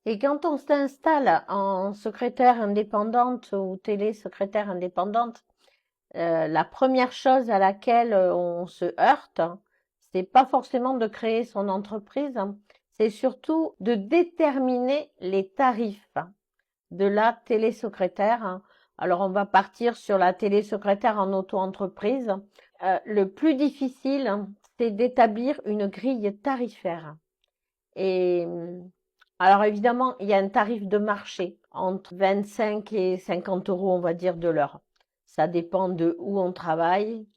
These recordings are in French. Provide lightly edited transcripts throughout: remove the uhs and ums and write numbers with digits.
Et quand on s'installe en secrétaire indépendante ou télé-secrétaire indépendante, la première chose à laquelle on se heurte, c'est pas forcément de créer son entreprise, c'est surtout de déterminer les tarifs de la télésecrétaire. Alors, on va partir sur la télésecrétaire en auto-entreprise. Le plus difficile, c'est d'établir une grille tarifaire. Et alors évidemment, il y a un tarif de marché entre 25 et 50 euros, on va dire, de l'heure. Ça dépend de où on travaille,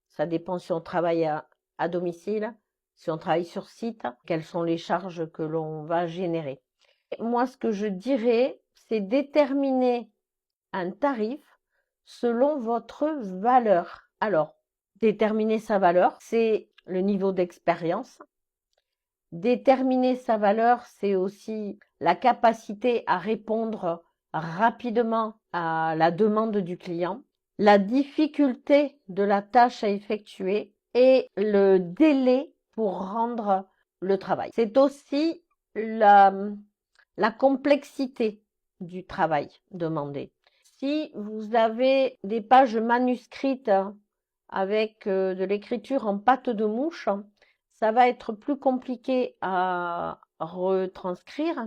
ça dépend si on travaille à domicile, si on travaille sur site, quelles sont les charges que l'on va générer. Et moi, ce que je dirais, c'est déterminer un tarif selon votre valeur. Alors, déterminer sa valeur, c'est le niveau d'expérience. Déterminer sa valeur, c'est aussi la capacité à répondre rapidement à la demande du client, la difficulté de la tâche à effectuer et le délai pour rendre le travail. C'est aussi la complexité du travail demandé. Si vous avez des pages manuscrites avec de l'écriture en pâte de mouche, ça va être plus compliqué à retranscrire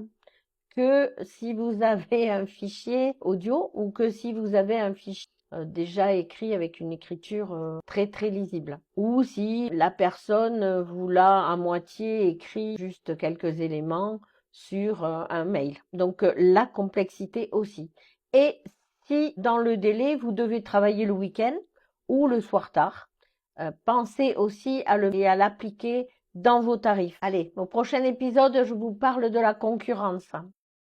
que si vous avez un fichier audio ou que si vous avez un fichier déjà écrit avec une écriture très très lisible. Ou si la personne vous l'a à moitié écrit juste quelques éléments sur un mail. Donc la complexité aussi. Et si dans le délai, vous devez travailler le week-end ou le soir tard, pensez aussi à l'appliquer dans vos tarifs. Allez, au prochain épisode, je vous parle de la concurrence.